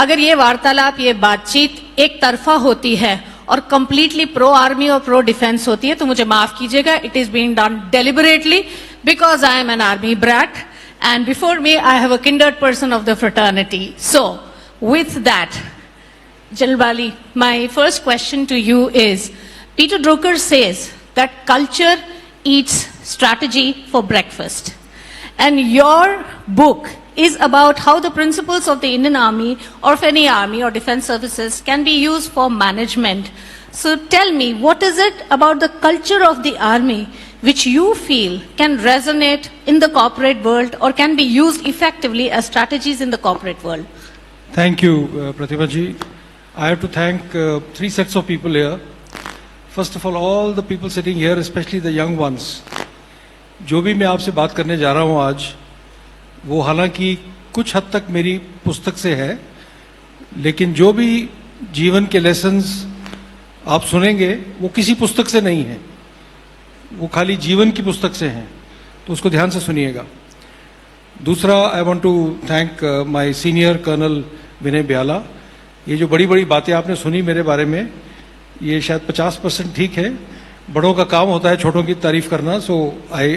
अगर ये वार्तालाप, ये बातचीत एक तरफा होती है और कंप्लीटली प्रो आर्मी और प्रो डिफेंस होती है तो मुझे माफ कीजिएगा, it is being done deliberately because I am an army brat and before me I have a kindred person of the fraternity. So with that, Jalbali, my first question to you is, Peter Drucker says that culture eats strategy for breakfast, and your book is about how the principles of the Indian Army or of any army or defense services can be used for management. So tell me, what is it about the culture of the army which you feel can resonate in the corporate world or can be used effectively as strategies in the corporate world? Thank you, Pratibha ji. I have to thank three sets of people here. First of all the people sitting here, especially the young ones. जो भी मैं आपसे बात करने जा रहा हूँ आज, वो हालांकि कुछ हद तक मेरी पुस्तक से है, लेकिन जो भी जीवन के लेसन्स आप सुनेंगे वो किसी पुस्तक से नहीं है, वो खाली जीवन की पुस्तक से हैं, तो उसको ध्यान से सुनिएगा। दूसरा, I want to thank my senior colonel Vinay Byala. ये जो बड़ी बड़ी बातें आपने सुनी मेरे बारे में, ये शायद 50% ठीक है, बड़ों का काम होता है छोटों की तारीफ करना, so I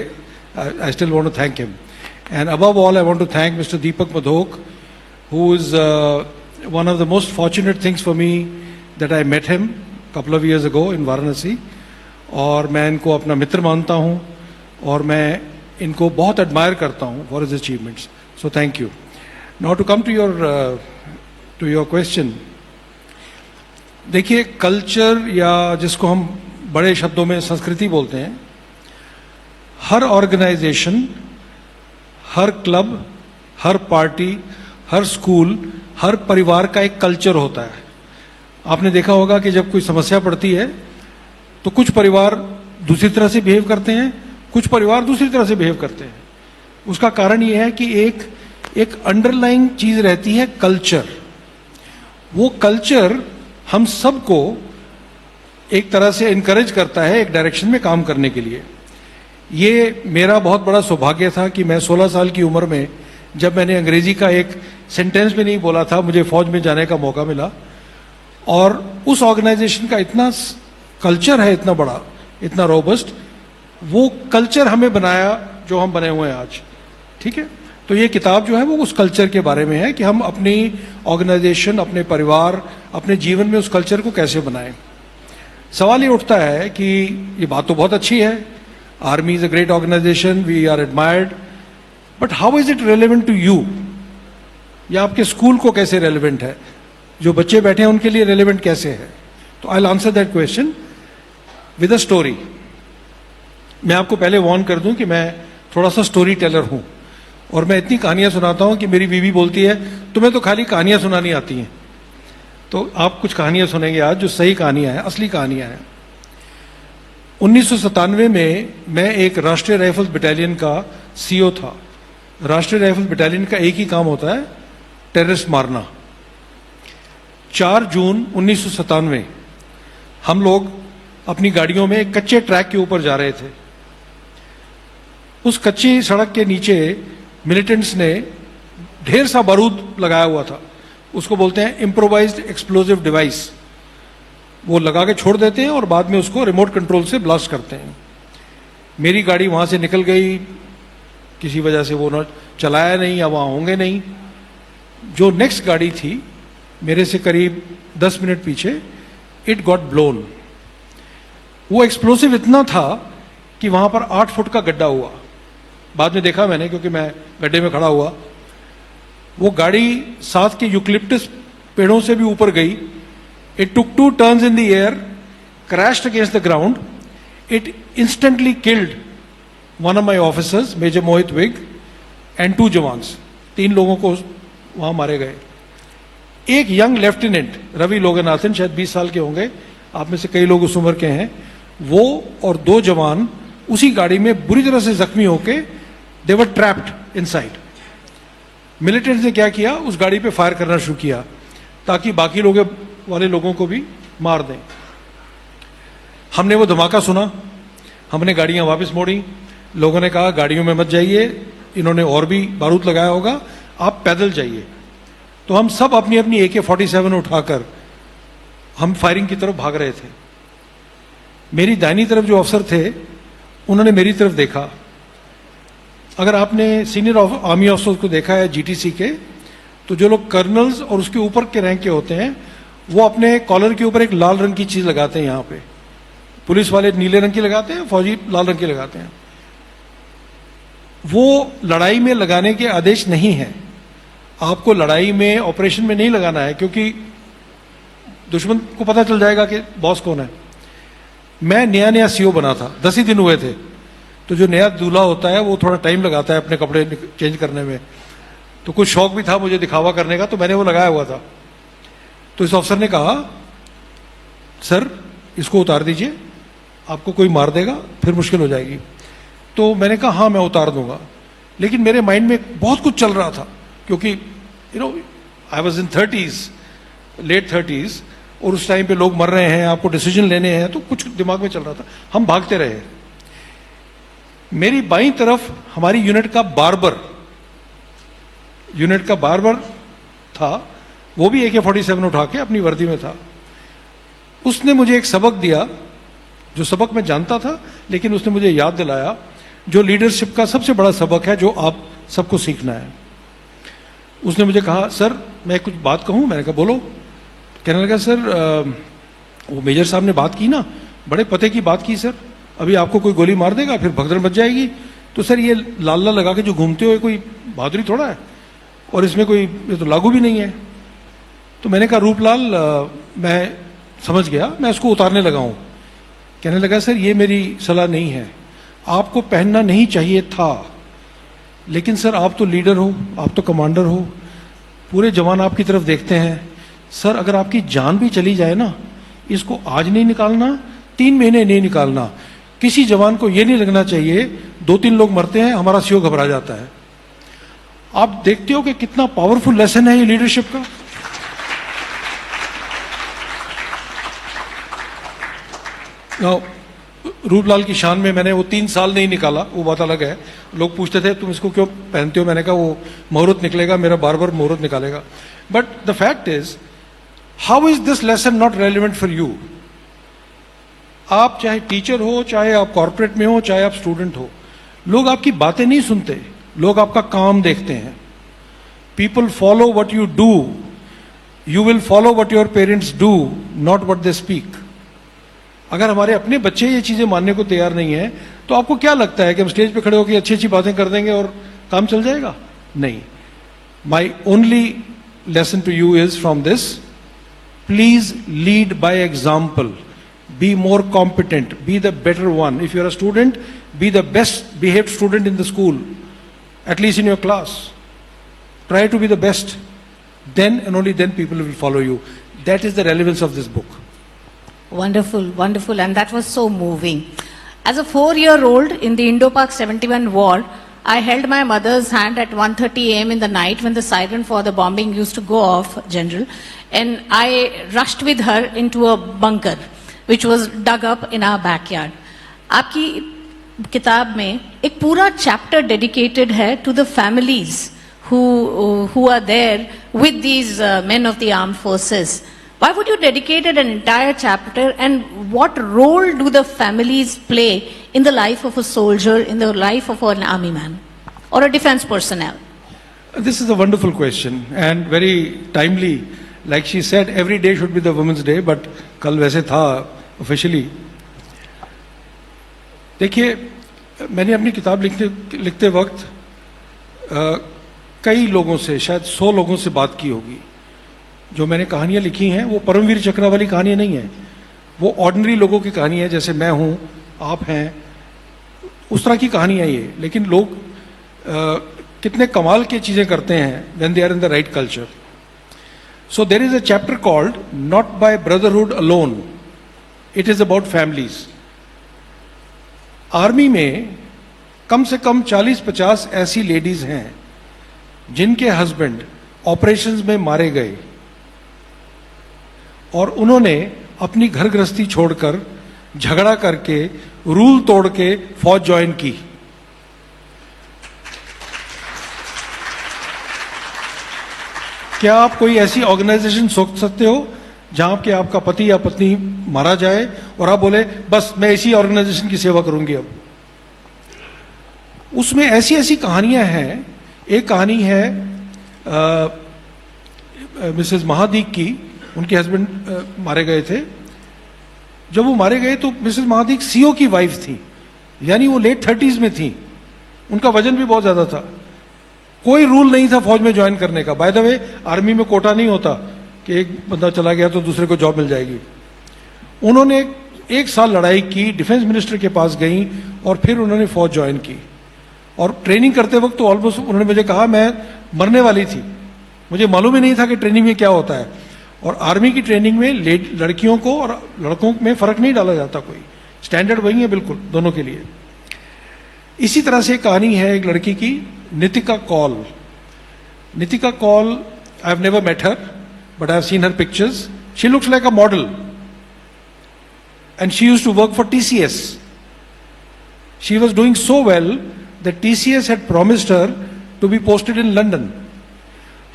still want to thank him. And above all I want to thank mister Deepak Madhok, who is one of the most fortunate things for me that I met him couple of years ago in Varanasi, और मैं इनको अपना मित्र मानता हूं और मैं इनको बहुत एडमायर करता हूं for his achievements, so thank you. Now to come to your question. देखिए, कल्चर या जिसको हम बड़े शब्दों में संस्कृति बोलते हैं, हर ऑर्गेनाइजेशन, हर क्लब, हर पार्टी, हर स्कूल, हर परिवार का एक कल्चर होता है। आपने देखा होगा कि जब कोई समस्या पड़ती है तो कुछ परिवार दूसरी तरह से बिहेव करते हैं, कुछ परिवार दूसरी तरह से बिहेव करते हैं। उसका कारण यह है कि एक अंडरलाइंग चीज रहती है, कल्चर। वो कल्चर हम सबको एक तरह से इनकरेज करता है एक डायरेक्शन में काम करने के लिए। ये मेरा बहुत बड़ा सौभाग्य था कि मैं 16 साल की उम्र में, जब मैंने अंग्रेजी का एक सेंटेंस भी नहीं बोला था, मुझे फौज में जाने का मौका मिला, और उस ऑर्गेनाइजेशन का इतना कल्चर है, इतना बड़ा, इतना रोबस्ट, वो कल्चर हमें बनाया जो हम बने हुए हैं आज। ठीक है, तो ये किताब जो है वो उस कल्चर के बारे में है कि हम अपनी ऑर्गेनाइजेशन, अपने परिवार, अपने जीवन में उस कल्चर को कैसे बनाएं। सवाल ये उठता है कि ये बात तो बहुत अच्छी है, army is a great organisation, we are admired, but how is it relevant to you, या आपके स्कूल को कैसे रेलेवेंट है, जो बच्चे बैठे हैं उनके लिए रेलेवेंट कैसे है। तो I will answer that question with a story. मैं आपको पहले वार्न कर दूं कि मैं थोड़ा सा स्टोरी टेलर हूं, और मैं इतनी कहानियां सुनाता हूं कि मेरी बीवी बोलती है तुम्हें तो खाली कहानियां सुनानी आती हैं। तो आप कुछ कहानियां सुनेंगे आज जो सही कहानियां हैं, असली कहानियां हैं। 1997 में मैं एक राष्ट्रीय राइफल्स बटालियन का सीईओ था। राष्ट्रीय राइफल्स बटालियन का एक ही काम होता है, टेररिस्ट मारना। 4 जून 1997 हम लोग अपनी गाड़ियों में एक कच्चे ट्रैक के ऊपर जा रहे थे। उस कच्ची सड़क के नीचे मिलिटेंट्स ने ढेर सा बारूद लगाया हुआ था, उसको बोलते हैं इम्प्रोवाइज्ड एक्सप्लोजिव डिवाइस। वो लगा के छोड़ देते हैं और बाद में उसको रिमोट कंट्रोल से ब्लास्ट करते हैं। मेरी गाड़ी वहां से निकल गई, किसी वजह से वो न चलाया नहीं या वहां होंगे नहीं। जो नेक्स्ट गाड़ी थी मेरे से करीब 10 मिनट पीछे, इट गॉट ब्लोन। वो एक्सप्लोसिव इतना था कि वहां पर 8 फुट का गड्ढा हुआ। बाद में देखा मैंने, क्योंकि मैं गड्ढे में खड़ा हुआ। वो गाड़ी साथ के यूकलिप्टस पेड़ों से भी ऊपर गई। It took 2 turns in the air, crashed against the ground. It instantly killed one of my officers, major Mohit Vig, and 2 jawans. 3 लोगों को वहां मारे गए। एक यंग लेफ्टिनेंट रवि लोगनाथन, शायद 20 साल के होंगे, आप में से कई लोग उस उम्र के हैं, वो और 2 जवान उसी गाड़ी में बुरी तरह से जख्मी होके दे वर ट्रैप्ड इनसाइड। मिलिटेंट्स ने क्या किया, उस गाड़ी पे फायर करना शुरू किया ताकि बाकी वाले लोगों को भी मार दें। हमने वो धमाका सुना, हमने गाड़ियां वापस मोड़ी। लोगों ने कहा गाड़ियों में मत जाइए, इन्होंने और भी बारूद लगाया होगा, आप पैदल जाइए। तो हम सब अपनी अपनी AK-47 उठाकर हम फायरिंग की तरफ भाग रहे थे। मेरी दाहिनी तरफ जो अफसर थे उन्होंने मेरी तरफ देखा। अगर आपने सीनियर आर्मी ऑफिसर्स को देखा है GTC के, तो जो लोग कर्नल्स और उसके ऊपर के रैंक के होते हैं वो अपने कॉलर के ऊपर एक लाल रंग की चीज लगाते हैं। यहाँ पे पुलिस वाले नीले रंग की लगाते हैं, फौजी लाल रंग की लगाते हैं। वो लड़ाई में लगाने के आदेश नहीं है। आपको लड़ाई में, ऑपरेशन में नहीं लगाना है, क्योंकि दुश्मन को पता चल जाएगा कि बॉस कौन है। मैं नया नया CO बना था, 10 ही दिन हुए थे। तो जो नया दूल्हा होता है वो थोड़ा टाइम लगाता है अपने कपड़े चेंज करने में। तो कुछ शौक भी था मुझे दिखावा करने का, तो मैंने वो लगाया हुआ था। तो इस अफसर ने कहा, सर इसको उतार दीजिए, आपको कोई मार देगा फिर मुश्किल हो जाएगी। तो मैंने कहा हाँ मैं उतार दूंगा। लेकिन मेरे माइंड में बहुत कुछ चल रहा था, क्योंकि I was in 30s, late 30s, और उस टाइम पे लोग मर रहे हैं, आपको डिसीजन लेने हैं, तो कुछ दिमाग में चल रहा था। हम भागते रहे। मेरी बाईं तरफ हमारी यूनिट का बारबर था, वो भी AK-47 उठा के अपनी वर्दी में था। उसने मुझे एक सबक दिया, जो सबक मैं जानता था, लेकिन उसने मुझे याद दिलाया जो लीडरशिप का सबसे बड़ा सबक है, जो आप सबको सीखना है। उसने मुझे कहा, सर मैं कुछ बात कहूं? मैंने कहा बोलो। कहने लगा, सर वो मेजर साहब ने बात की ना, बड़े पते की बात की सर, अभी आपको कोई गोली मार देगा फिर भगदड़ मच जाएगी। तो सर ये लाल लाल लगा के जो घूमते हो कोई बहादुरी थोड़ा है, और इसमें कोई ये तो लागू भी नहीं है। तो मैंने कहा, रूपलाल मैं समझ गया, मैं इसको उतारने लगा हूं। कहने लगा, सर ये मेरी सलाह नहीं है, आपको पहनना नहीं चाहिए था, लेकिन सर आप तो लीडर हो, आप तो कमांडर हो, पूरे जवान आपकी तरफ देखते हैं। सर अगर आपकी जान भी चली जाए ना, इसको आज नहीं निकालना, 3 महीने नहीं निकालना। किसी जवान को ये नहीं लगना चाहिए 2-3 लोग मरते हैं, हमारा CO घबरा जाता है। आप देखते हो कि कितना पावरफुल लेसन है ये लीडरशिप का। रूपलाल की शान में मैंने वो 3 साल नहीं निकाला, वो बात अलग है। लोग पूछते थे तुम इसको क्यों पहनते हो, मैंने कहा वो मुहूर्त निकलेगा, मेरा बार मुहूर्त निकालेगा। But the fact is, how is this lesson not relevant for you? आप चाहे टीचर हो, चाहे आप कॉर्पोरेट में हो, चाहे आप स्टूडेंट हो, लोग आपकी बातें नहीं सुनते, लोग आपका काम देखते हैं। People follow what you do, you will follow what your parents do, not what they speak. अगर हमारे अपने बच्चे ये चीजें मानने को तैयार नहीं है, तो आपको क्या लगता है कि हम स्टेज पे खड़े होकर अच्छी अच्छी बातें कर देंगे और काम चल जाएगा? नहीं। My only lesson to you is from this, please lead by example, be more competent, be the better one. If you are a student, be the best behaved student in the school, at least in your class. Try to be the best. Then and only then people will follow you. That is the relevance of this book. Wonderful, wonderful, and that was so moving. As a 4-year-old in the Indo-Pak 71 war, I held my mother's hand at 1:30 a.m. in the night when the siren for the bombing used to go off, General, and I rushed with her into a bunker, which was dug up in our backyard. आपकी किताब में एक पूरा chapter dedicated है to the families who are there with these men of the armed forces. Why would you dedicate an entire chapter, and what role do the families play in the life of a soldier, in the life of an army man or a defense personnel? This is a wonderful question and very timely. Like she said, every day should be the Women's Day, but कल वैसे था officially. देखिए, मैंने अपनी किताब लिखते वक्त कई लोगों से, शायद 100 लोगों से बात की होगी। जो मैंने कहानियां लिखी हैं वो परमवीर चक्र वाली कहानियां नहीं है, वो ऑर्डिनरी लोगों की कहानी है, जैसे मैं हूं, आप हैं, उस तरह की कहानियां ये। लेकिन लोग कितने कमाल की चीजें करते हैं when they are in the right culture. So there is a chapter called not by brotherhood alone, it is about families. Army में कम से कम 40-50 ऐसी लेडीज हैं जिनके हस्बैंड ऑपरेशंस में मारे गए और उन्होंने अपनी घर गृहस्थी छोड़कर, झगड़ा करके, रूल तोड़ के फौज ज्वाइन की। क्या आप कोई ऐसी ऑर्गेनाइजेशन सोच सकते हो जहां के आपका पति या पत्नी मारा जाए और आप बोले बस मैं इसी ऑर्गेनाइजेशन की सेवा करूंगी? अब उसमें ऐसी ऐसी कहानियां हैं। एक कहानी है मिसेस महादीक की, उनके हस्बैंड मारे गए थे। जब वो मारे गए तो मिसेस महादीक सीओ की वाइफ थी, यानी वो लेट 30s में थी, उनका वजन भी बहुत ज्यादा था। कोई रूल नहीं था फौज में ज्वाइन करने का। बाय द वे आर्मी में कोटा नहीं होता कि एक बंदा चला गया तो दूसरे को जॉब मिल जाएगी। उन्होंने एक साल लड़ाई की, डिफेंस मिनिस्टर के पास गई और फिर उन्होंने फौज ज्वाइन की। और ट्रेनिंग करते वक्त तो ऑलमोस्ट उन्होंने मुझे कहा मैं मरने वाली थी, मुझे मालूम ही नहीं था कि ट्रेनिंग में क्या होता है। और आर्मी की ट्रेनिंग में लड़कियों को और लड़कों में फर्क नहीं डाला जाता, कोई स्टैंडर्ड वही है बिल्कुल दोनों के लिए। इसी तरह से कहानी है एक लड़की की, Nitika Kaul. Nitika Kaul, I have never met her but I have seen her pictures. She looks like a model and she used to work for TCS. She was doing so well that TCS had promised her to be posted in London.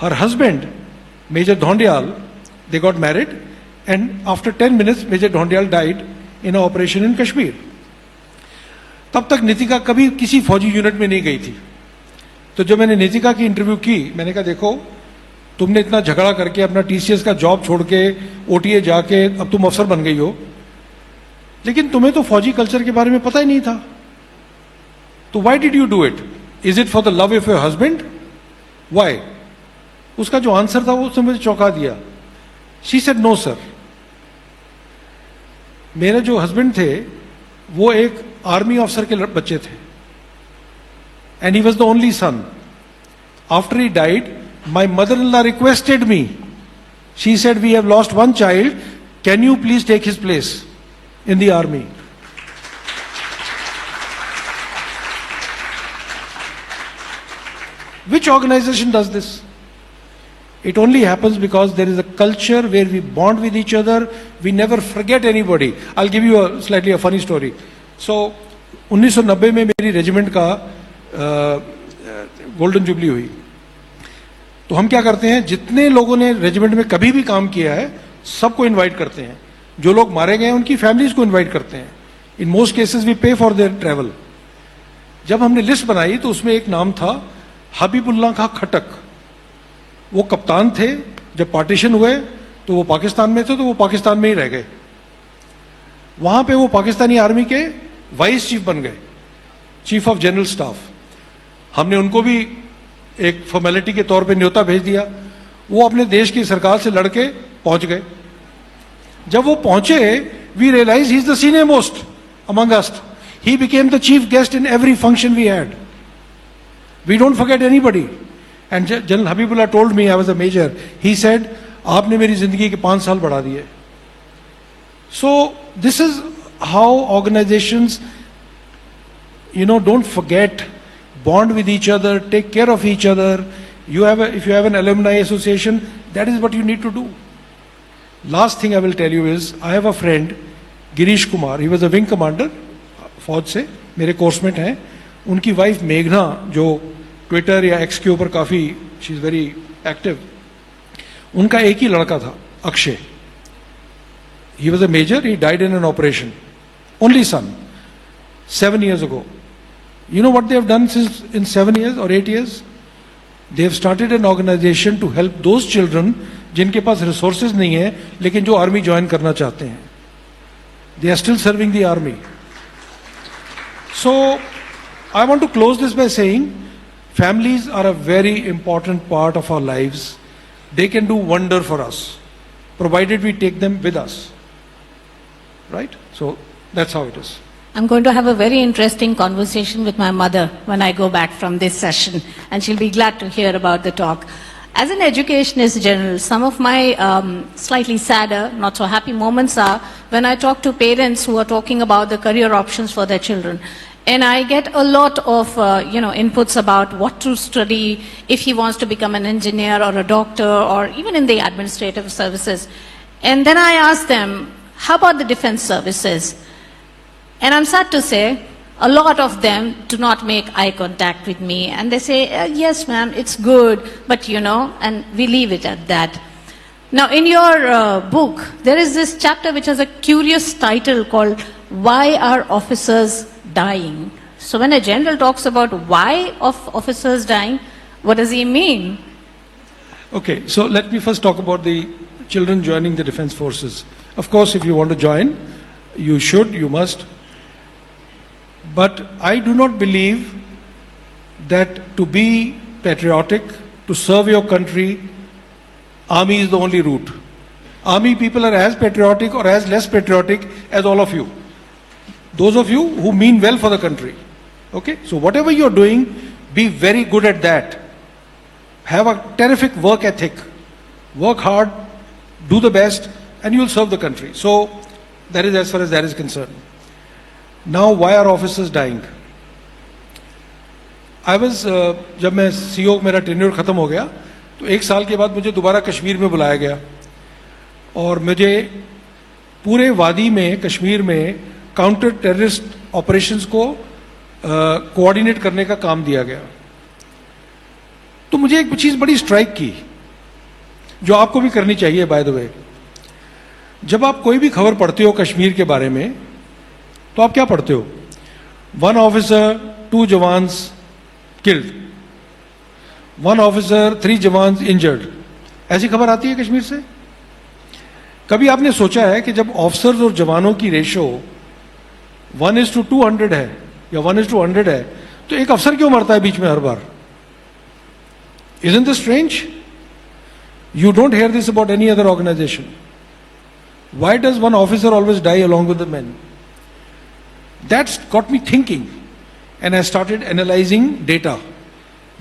Her husband, Major Dhondial, they got married, and after 10 minutes, Major Dhondial died in an operation in Kashmir. तब तक नितिका कभी किसी फौजी unit में नहीं गई थी। तो जब मैंने नितिका की इंटरव्यू की, मैंने कहा देखो तुमने इतना झगड़ा करके अपना TCS का जॉब छोड़ के OTA जाके अब तुम अफसर बन गई हो, लेकिन तुम्हें तो फौजी कल्चर के बारे में पता ही नहीं था। तो why did you do it? Is it for the love of your husband? Why? उसका जो आंसर था वो उसने मुझे चौंका दिया। She said no sir. मेरे जो हस्बैंड थे वो एक आर्मी ऑफिसर के बच्चे थे, and he was the only son. After he died, my mother-in-law requested me. She said, we have lost one child. Can you please take his place in the army? Which organization does this? It only happens because there is a culture where we bond with each other. We never forget anybody. I'll give you a slightly a funny story. So 1990 में मेरी regiment का golden jubilee हुई। तो हम क्या करते हैं, जितने लोगों ने रेजिमेंट में कभी भी काम किया है सबको इनवाइट करते हैं। जो लोग मारे गए हैं उनकी फैमिलीज को इनवाइट करते हैं। इन मोस्ट केसेस वी पे फॉर देयर ट्रैवल। जब हमने लिस्ट बनाई तो उसमें एक नाम था हबीबुल्लाह खां खटक। वो कप्तान थे। जब पार्टीशन हुए तो वो पाकिस्तान में थे, तो वो पाकिस्तान में ही रह गए। वहां पे वो पाकिस्तानी आर्मी के वाइस चीफ बन गए, चीफ ऑफ जनरल स्टाफ। हमने उनको भी एक फॉर्मेलिटी के तौर पे न्योता भेज दिया। वो अपने देश की सरकार से लड़के पहुंच गए। जब वो पहुंचे, we realise he is the senior most among us. He became the chief guest in every function we had. We don't forget anybody. And general Habibullah told me, I was a major, he said आपने मेरी जिंदगी के 5 साल बढ़ा दिए। So this is how organisations, don't forget, bond with each other, take care of each other. If you have an alumni association, that is what you need to do. Last thing I will tell you is, I have a friend, Girish Kumar. He was a wing commander, फौज से, मेरे coursemate हैं। उनकी wife मेघना, जो Twitter या x के ऊपर काफी शी इज वेरी एक्टिव, उनका एक ही लड़का था, Akshay. He was a major, he died in an operation. Only son, 7 years ago. You know what they have done since in 7 years or 8 years? They have started an organization to help those children जिनके पास resources नहीं है लेकिन जो army join करना चाहते हैं. They are still serving the army. So I want to close this by saying families are a very important part of our lives. They can do wonder for us, provided we take them with us. Right? So that's how it is. I'm going to have a very interesting conversation with my mother when I go back from this session, and she'll be glad to hear about the talk. As an educationist general, some of my slightly sadder, not so happy moments are when I talk to parents who are talking about the career options for their children. And I get a lot of, inputs about what to study if he wants to become an engineer or a doctor or even in the administrative services. And then I ask them, how about the defense services? And I'm sad to say, a lot of them do not make eye contact with me, and they say, yes ma'am, it's good, but you know, and we leave it at that. Now in your book, there is this chapter which has a curious title called Why Are Officers Dying? So when a general talks about why of officers dying, what does he mean? Okay, so let me first talk about the children joining the defense forces. Of course, if you want to join, you should, you must. But I do not believe that to be patriotic, to serve your country, army is the only route. Army people are as patriotic or as less patriotic as all of you. Those of you who mean well for the country. Okay, so whatever you're doing, be very good at that. Have a terrific work ethic. Work hard, do the best, and you'll serve the country. So that is as far as that is concerned. Now, why are officers dying? जब मैं CEO मेरा tenure खत्म हो गया, तो 1 साल के बाद मुझे दोबारा कश्मीर में बुलाया गया और मुझे पूरे वादी में, कश्मीर में काउंटर टेररिस्ट ऑपरेशंस को कोऑर्डिनेट करने का काम दिया गया. तो मुझे एक चीज बड़ी स्ट्राइक की, जो आपको भी करनी चाहिए बाय द वे. जब आप कोई भी खबर पढ़ते हो कश्मीर के बारे में, तो आप क्या पढ़ते हो? 1 officer, 2 jawans killed, 1 officer, 3 jawans injured. ऐसी खबर आती है कश्मीर से? कभी आपने सोचा है कि जब ऑफिसर्स और जवानों की रेशो 1:200 है या 1:100 है, तो एक अफसर क्यों मरता है बीच में हर बार? Isn't this strange? You don't hear this about any other organization. Why does one officer always die along with the men? That's got me thinking, and I started analyzing data.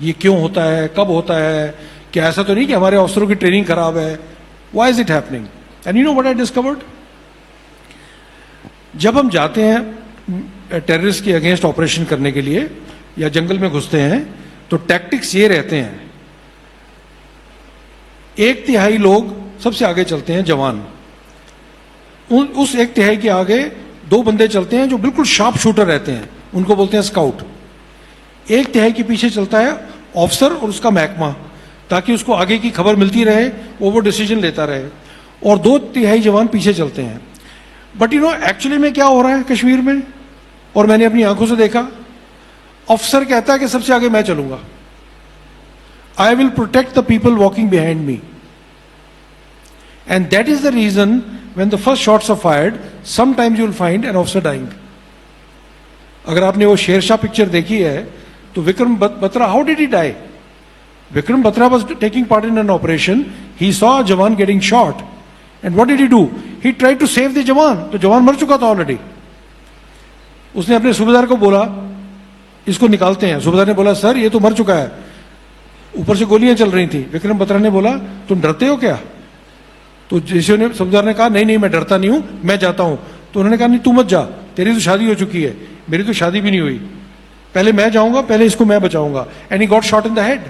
ये क्यों होता है, कब होता है, क्या ऐसा तो नहीं कि हमारे अफसरों की ट्रेनिंग खराब है? Why is it happening? And you know what I discovered? जब हम जाते हैं टेररिस्ट के अगेंस्ट ऑपरेशन करने के लिए या जंगल में घुसते हैं, तो टैक्टिक्स ये रहते हैं. 1/3 लोग सबसे आगे चलते हैं, जवान. उस 1/3 के आगे 2 बंदे चलते हैं जो बिल्कुल शार्प शूटर रहते हैं, उनको बोलते हैं स्काउट. 1/3 के पीछे चलता है ऑफिसर और उसका महकमा, ताकि उसको आगे की खबर मिलती रहे, वो डिसीजन लेता रहे. और 2/3 जवान पीछे चलते हैं. बट यू नो एक्चुअली में क्या हो रहा है कश्मीर में, और मैंने अपनी आंखों से देखा. ऑफिसर कहता है कि सबसे आगे मैं चलूंगा. I will protect the people walking behind me. And that is the reason when the first shots are fired, sometimes you will find an officer dying. अगर आपने वो शेरशाह पिक्चर देखी है, तो Vikram Batra, how did he die? Vikram Batra was taking part in an operation. He saw a Jawan getting shot. And what did he do? He tried to save the Jawan. तो जवान मर चुका था ऑलरेडी. उसने अपने सूबेदार को बोला, इसको निकालते हैं. सूबेदार ने बोला, सर ये तो मर चुका है, ऊपर से गोलियां चल रही थी. विक्रम बत्रा ने बोला, तुम डरते हो क्या? तो जैसे ने सूबेदार ने कहा, नहीं नहीं मैं डरता नहीं हूं, मैं जाता हूं. तो उन्होंने कहा, नहीं तू मत जा, तेरी तो शादी हो चुकी है, मेरी तो शादी भी नहीं हुई, पहले मैं जाऊंगा, पहले इसको मैं बचाऊंगा. And he got shot in the head.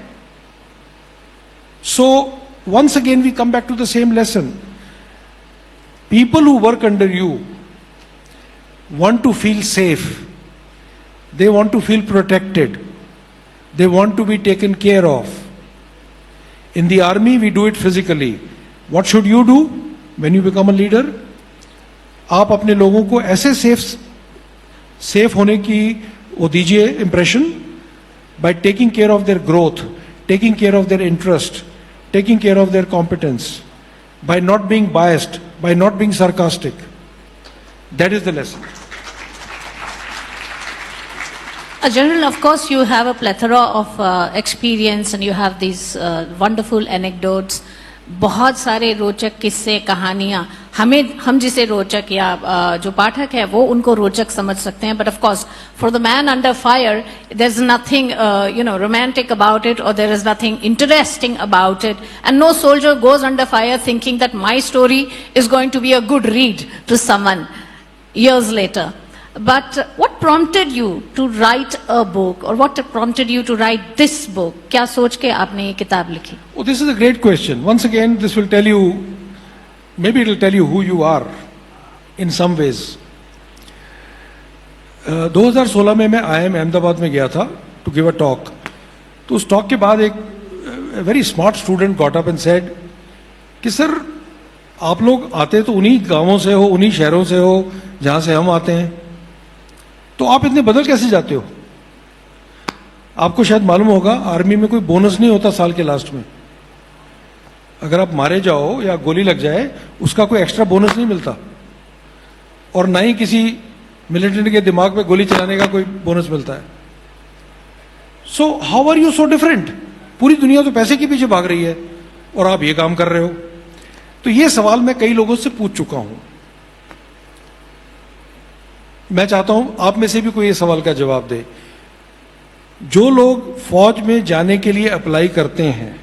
So once again we come back to the same lesson. People who work under you want to feel safe. They want to feel protected. They want to be taken care of. In the army we do it physically. What should you do when you become a leader? आप अपने लोगों को ऐसे safe होने की वो दीजिए impression by taking care of their growth, taking care of their interest, taking care of their competence, by not being biased, by not being sarcastic. That is the lesson. General, of course, you have a plethora of experience and you have these wonderful anecdotes. बहुत सारे रोचक किस्से, कहानियां हम जिसे रोचक या जो पाठक है वो उनको रोचक समझ सकते हैं. But of course for the man under fire there is nothing romantic about it, और there is nothing interesting about it. And no soldier goes under fire thinking that my story is going to be a good read to someone years later. But what prompted you to write a book, or what prompted you to write this book? क्या सोच के आपने ये किताब लिखी? Oh, this is a great question. Once again, this will tell you, maybe it will tell you who you are in some ways. 2016 में मैं IIM Ahmedabad में गया था टू गिव अ टॉक. तो उस टॉक के बाद एक very smart student got up and said कि सर आप लोग आते तो उन्हीं गांवों से हो, उन्हीं शहरों से हो जहां से हम आते हैं, तो आप इतने बदल कैसे जाते हो? आपको शायद मालूम होगा आर्मी में कोई बोनस नहीं होता साल के लास्ट में. अगर आप मारे जाओ या गोली लग जाए उसका कोई एक्स्ट्रा बोनस नहीं मिलता, और ना ही किसी मिलिटेंट के दिमाग पे गोली चलाने का कोई बोनस मिलता है. So how are you so different? पूरी दुनिया तो पैसे के पीछे भाग रही है और आप ये काम कर रहे हो. तो ये सवाल मैं कई लोगों से पूछ चुका हूं. मैं चाहता हूं आप में से भी कोई ये सवाल का जवाब दे. जो लोग फौज में जाने के लिए अप्लाई करते हैं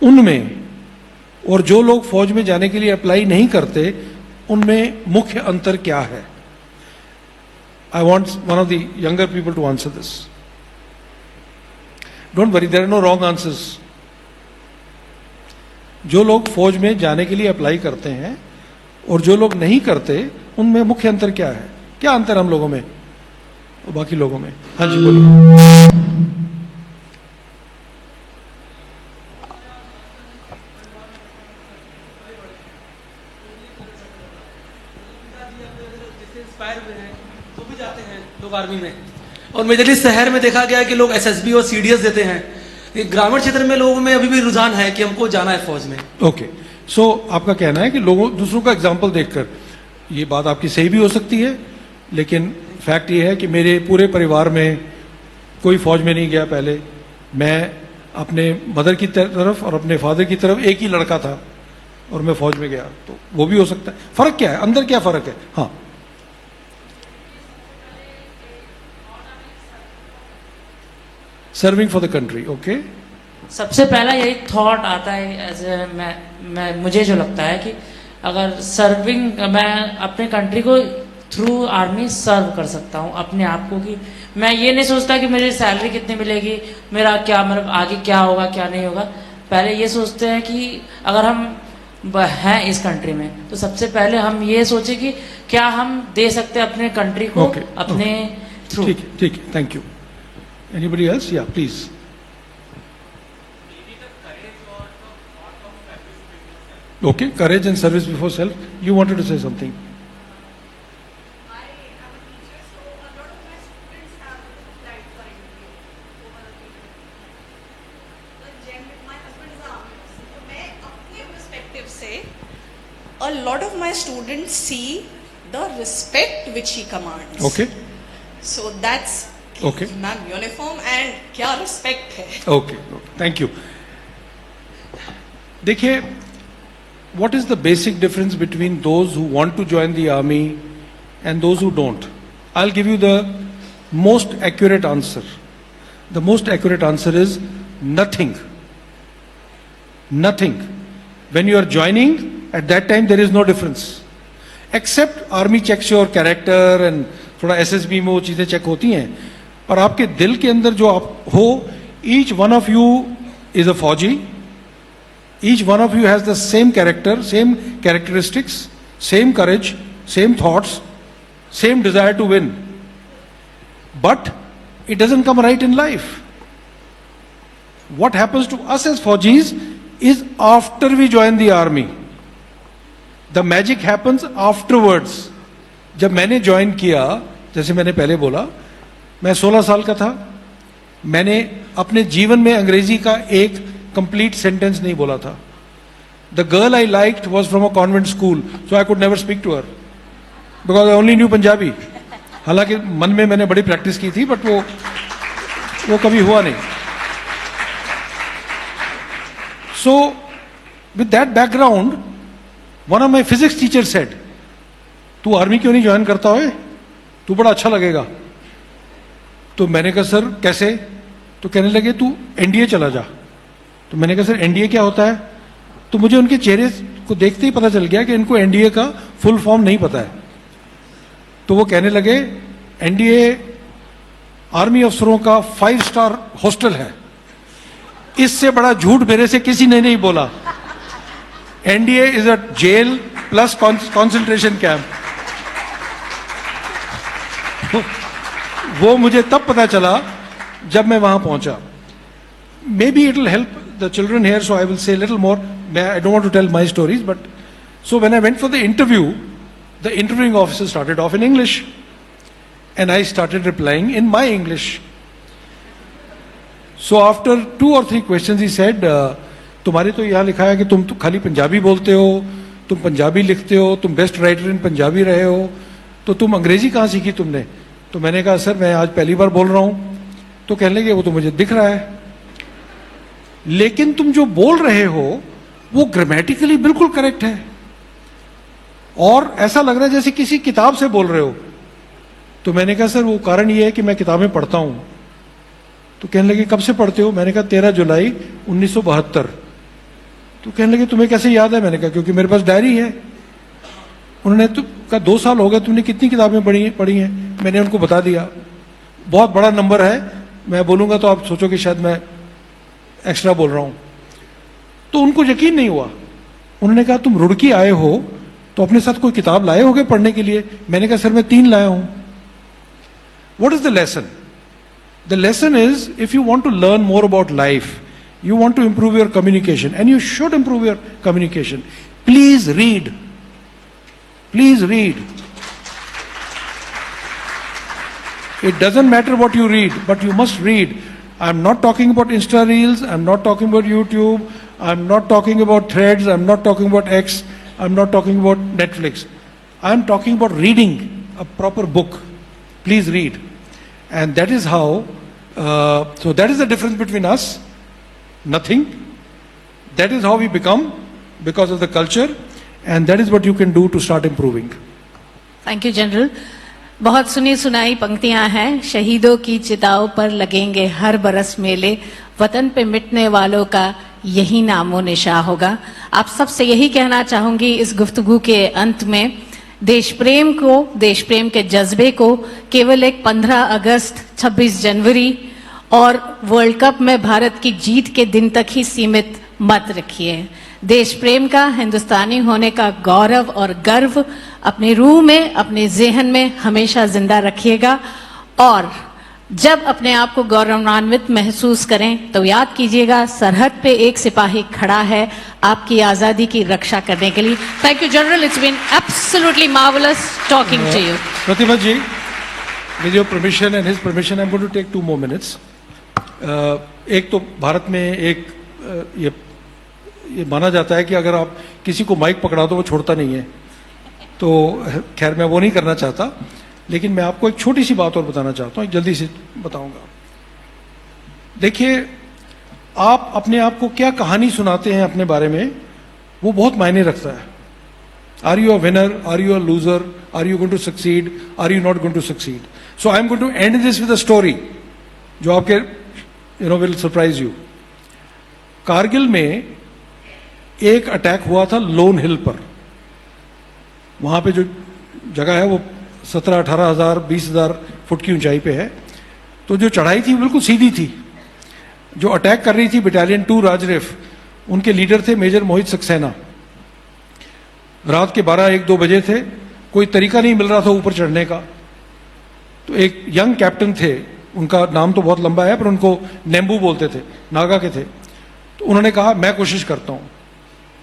उनमें और जो लोग फौज में जाने के लिए अप्लाई नहीं करते उनमें मुख्य अंतर क्या है? I want one of the younger people to answer this. Don't worry, there are no wrong answers. जो लोग फौज में जाने के लिए अप्लाई करते हैं और जो लोग नहीं करते उनमें मुख्य अंतर क्या है? क्या अंतर हम लोगों में और बाकी लोगों में? हाँ जी बोलिए. इंस्पायर हुए हैं तो भी जाते हैं लोग आर्मी में. और मेजरली शहर में देखा गया है कि लोग SSB और CDS देते हैं. ये ग्रामीण क्षेत्र में लोगों में अभी भी रुझान है कि हमको जाना है फौज में. ओके, सो आपका कहना है कि लोगों दूसरों का एग्जाम्पल देखकर, ये बात आपकी सही भी हो सकती है, लेकिन फैक्ट ये है कि मेरे पूरे परिवार में कोई फौज में नहीं गया पहले. मैं अपने मदर की तरफ और अपने फादर की तरफ एक ही लड़का था और मैं फौज में गया, तो वो भी हो सकता है. फर्क क्या है अंदर, क्या फर्क है? हाँ, serving for the country. Okay, सबसे पहला यही थॉट आता है एज ए मैं मुझे जो लगता है कि अगर सर्विंग, मैं अपने कंट्री को थ्रू आर्मी सर्व कर सकता हूँ अपने आप को. कि मैं ये नहीं सोचता कि मेरी सैलरी कितनी मिलेगी, मेरा क्या मतलब आगे क्या होगा क्या नहीं होगा. पहले ये सोचते हैं कि अगर हम हैं इस कंट्री में तो सबसे पहले हम ये सोचे कि क्या हम दे सकते हैं अपने कंट्री को अपने थ्रू. ठीक है, ठीक है, थैंक यू. Anybody else? या please. Okay, courage and service before self. You wanted to say something. I am a teacher, so a lot of my students have applied for interview over a period of time. But my husband is an army officer, so मैं अपने perspective से a lot of my students see the respect which he commands. Okay, So that's okay, ma'am uniform and क्या respect है. okay, okay. Thank you. देखिए, what is the basic difference between those who want to join the army and those who don't? I'll give you the most accurate answer. The most accurate answer is nothing. Nothing. When you are joining, at that time there is no difference. Except army checks your character and थोड़ा SSB में वो चीजें check होती हैं, पर आपके दिल के अंदर जो आप हो, each one of you is a फौजी. Each one of you has the same character, same characteristics, same courage, same thoughts, same desire to win. But it doesn't come right in life. What happens to us as Fauji's is after we join the army. The magic happens afterwards. जब मैंने join किया, जैसे मैंने पहले बोला, मैं 16 साल का था. मैंने अपने जीवन में अंग्रेजी का एक कंप्लीट सेंटेंस नहीं बोला था. The girl I liked was from a convent school, so I could never speak to her because I only knew Punjabi. हालांकि मन में मैंने बड़ी प्रैक्टिस की थी, बट वो कभी हुआ नहीं. So with that background, one of my physics teacher said, तू आर्मी क्यों नहीं ज्वाइन करता है, तू बड़ा अच्छा लगेगा. तो मैंने कहा सर कैसे? तो कहने लगे तू NDA चला जा. तो मैंने कहा सर NDA क्या होता है? तो मुझे उनके चेहरे को देखते ही पता चल गया कि इनको NDA का फुल फॉर्म नहीं पता है. तो वो कहने लगे NDA आर्मी अफसरों का 5 स्टार हॉस्टल है. इससे बड़ा झूठ मेरे से किसी ने नहीं बोला. NDA is a jail plus concentration camp. वो मुझे तब पता चला जब मैं वहां पहुंचा. Maybe it will help the children here, so I will say little more. I don't want to tell my stories, but so when I went for the interview, the interviewing officer started off in English and I started replying in my English. So after 2 or 3 questions he said, तुम्हारे तो यहाँ लिखा है कि तुम तो खाली पंजाबी बोलते हो, तुम पंजाबी लिखते हो, तुम बेस्ट राइटर इन पंजाबी रहे हो, तो तुम अंग्रेजी कहाँ सीखी तुमने? तो मैंने कहा सर मैं आज पहली बार बोल रहा हूँ. तो कहने लगे वो तो मुझे दिख रहा है, लेकिन तुम जो बोल रहे हो वो ग्रामेटिकली बिल्कुल करेक्ट है और ऐसा लग रहा है जैसे किसी किताब से बोल रहे हो. तो मैंने कहा सर वो कारण ये है कि मैं किताबें पढ़ता हूं. तो कहने लगे कब से पढ़ते हो? मैंने कहा 13 जुलाई 1972. तो कहने लगे तुम्हें कैसे याद है? मैंने कहा क्योंकि मेरे पास डायरी है. उन्होंने तो कहा 2 साल हो गए तुमने कितनी किताबें पढ़ी हैं? मैंने उनको बता दिया. बहुत बड़ा नंबर है, मैं बोलूंगा तो आप सोचो कि शायद मैं एक्स्ट्रा बोल रहा हूं. तो उनको यकीन नहीं हुआ. उन्होंने कहा तुम रुड़की आए हो तो अपने साथ कोई किताब लाए होगे पढ़ने के लिए? मैंने कहा सर मैं 3 लाया हूं. What is the lesson? The lesson is if you want to learn more about life, you want to improve your communication, and you should improve your communication. Please read. Please read. It doesn't matter what you read, but you must read. I'm not talking about Insta Reels, I'm not talking about YouTube, I'm not talking about Threads, I'm not talking about X, I'm not talking about Netflix. I'm talking about reading a proper book. Please read. And that is how, so that is the difference between us. Nothing. That is how we become because of the culture, and that is what you can do to start improving. Thank you general. बहुत सुनी सुनाई पंक्तियां हैं. शहीदों की चिताओं पर लगेंगे हर बरस मेले, वतन पे मिटने वालों का यही नामो निशा होगा. आप सबसे यही कहना चाहूंगी इस गुफ्तगू के अंत में, देश प्रेम को, देश प्रेम के जज्बे को केवल एक 15 अगस्त, 26 जनवरी और वर्ल्ड कप में भारत की जीत के दिन तक ही सीमित मत रखिए. देश प्रेम का, हिंदुस्तानी होने का गौरव और गर्व अपनी रूह में, अपने जेहन में हमेशा जिंदा रखिएगा. और जब अपने आप को गौरवान्वित महसूस करें तो याद कीजिएगा सरहद पे एक सिपाही खड़ा है आपकी आजादी की रक्षा करने के लिए. Thank you general. It's been absolutely marvellous talking to you. Pratibha ji, with your permission and his permission, I'm going to take 2 more minutes. एक तो भारत में एक ये माना जाता है कि अगर आप किसी को माइक पकड़ा दो वो छोड़ता नहीं है. तो खैर मैं वो नहीं करना चाहता, लेकिन मैं आपको एक छोटी सी बात और बताना चाहता हूँ, जल्दी से बताऊंगा. देखिए, आप अपने आप को क्या कहानी सुनाते हैं अपने बारे में, वो बहुत मायने रखता है. Are you a winner, are you a loser, are you going to succeed, are you not going to succeed. So I am going to end this with a story जो आपके विल सरप्राइज यू. कारगिल में एक attack हुआ था loan हिल पर. वहां पे जो जगह है वो 17-18 हजार 20 हजार फुट की ऊंचाई पे है. तो जो चढ़ाई थी बिल्कुल सीधी थी. जो अटैक कर रही थी बटालियन 2 राजरिफ, उनके लीडर थे मेजर मोहित सक्सेना. रात के 12-1-2 बजे थे. कोई तरीका नहीं मिल रहा था ऊपर चढ़ने का. तो एक यंग कैप्टन थे, उनका नाम तो बहुत लंबा है पर उनको नेम्बू बोलते थे, नागा के थे. तो उन्होंने कहा मैं कोशिश करता हूं.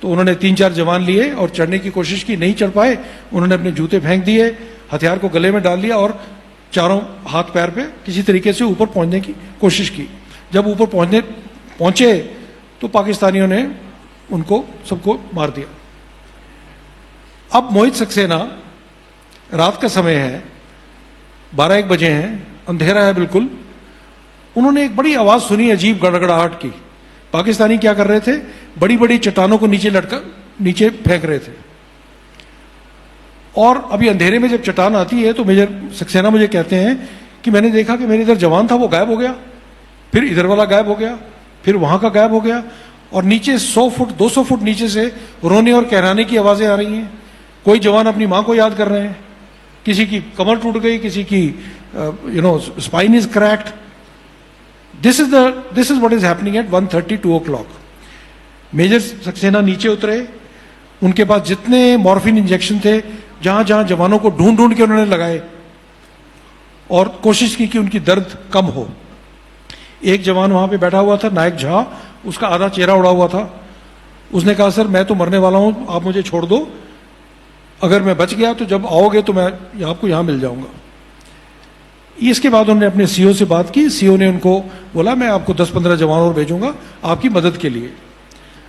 तो उन्होंने 3-4 जवान लिए और चढ़ने की कोशिश की. नहीं चढ़ पाए. उन्होंने अपने जूते फेंक दिए, हथियार को गले में डाल लिया और चारों हाथ पैर पे किसी तरीके से ऊपर पहुंचने की कोशिश की. जब ऊपर पहुंचे तो पाकिस्तानियों ने उनको सबको मार दिया. अब मोहित सक्सेना, रात का समय है, 12-1 बजे हैं, अंधेरा है बिल्कुल. उन्होंने एक बड़ी आवाज सुनी, अजीब गड़गड़ाहट की. पाकिस्तानी क्या कर रहे थे, बड़ी बड़ी चट्टानों को नीचे फेंक रहे थे. और अभी अंधेरे में जब चट्टान आती है तो मेजर सक्सेना मुझे कहते हैं कि मैंने देखा कि मेरे इधर जवान था वो गायब हो गया, फिर इधर वाला गायब हो गया, फिर वहां का गायब हो गया, और नीचे 100 फुट 200 फुट नीचे से रोने और कहराने की आवाजें आ रही हैं. कोई जवान अपनी मां को याद कर रहे हैं, किसी की कमर टूट गई, किसी की spine is cracked. This is what is happening at 1:30-2 o'clock. Major Saxena नीचे उतरे. उनके पास जितने मॉर्फिन इंजेक्शन थे, जहां जहां जवानों को ढूंढ ढूंढ के उन्होंने लगाए. और कोशिश की कि उनकी दर्द कम हो। एक जवान वहां पे बैठा हुआ था, नायक झा, उसका आधा चेहरा उड़ा हुआ था। उसने कहा सर मैं तो मरने वाला हूं, आप मुझे छोड़ दो, अगर मैं बच गया तो जब आओगे तो मैं आपको यहां मिल जाऊंगा। इसके बाद उन्होंने अपने सीओ से बात की, सीओ ने उनको बोला मैं आपको 10-15 जवान और भेजूंगा आपकी मदद के लिए।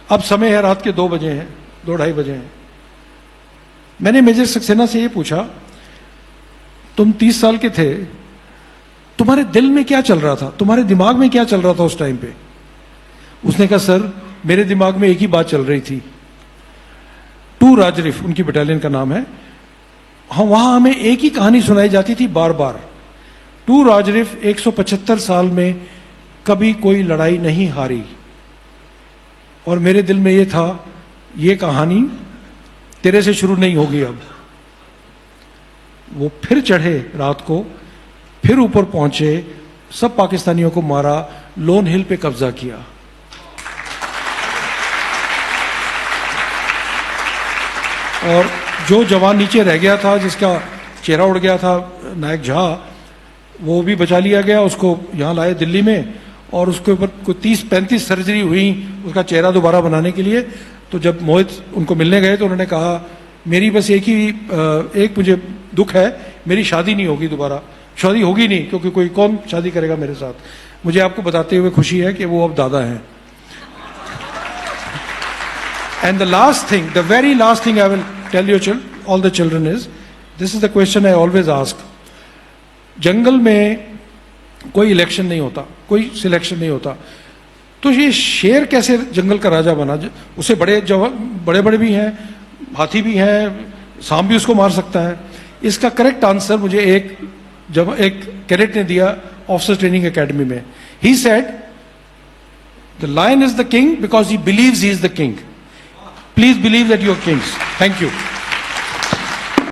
अब समय है रात के 2 बजे हैं, 2-2:30 बजे हैं। मैंने मेजर सक्सेना से ये पूछा, तुम 30 साल के थे, तुम्हारे दिल में क्या चल रहा था, तुम्हारे दिमाग में क्या चल रहा था उस टाइम पे? उसने कहा सर मेरे दिमाग में एक ही बात चल रही थी, 2 राजरिफ उनकी बटालियन का नाम है, हाँ वहां हमें एक ही कहानी सुनाई जाती थी बार बार, 2 राजरिफ 175 साल में कभी कोई लड़ाई नहीं हारी, और मेरे दिल में ये था ये कहानी तेरे से शुरू नहीं होगी अब। वो फिर चढ़े रात को, फिर ऊपर पहुंचे, सब पाकिस्तानियों को मारा, लोन हिल पे कब्जा किया। और जो जवान नीचे रह गया था, जिसका चेहरा उड़ गया था, नायक झा, वो भी बचा लिया गया, उसको यहाँ लाए दिल्ली में, और उसके ऊपर कोई 30-35 सर्जरी हुई उसका चेहरा दोबारा बनाने के लिए। तो जब मोहित उनको मिलने गए तो उन्होंने कहा मेरी बस एक मुझे दुख है, मेरी शादी नहीं होगी दोबारा, शादी होगी नहीं, क्योंकि कोई कौन शादी करेगा मेरे साथ। मुझे आपको बताते हुए खुशी है कि वो अब दादा हैं। And the last thing, the very last thing I will tell you all the children is, this is the question I always ask. जंगल में कोई इलेक्शन नहीं होता, कोई सिलेक्शन नहीं होता, तो ये शेर कैसे जंगल का राजा बना? उसे बड़े बड़े भी हैं, हाथी भी हैं, सांप भी उसको मार सकता है। इसका करेक्ट आंसर मुझे एक कैडेट ने दिया ऑफिसर ट्रेनिंग एकेडमी में। He said the lion is the king because he believes he is the king. Please believe that you are kings. Thank you.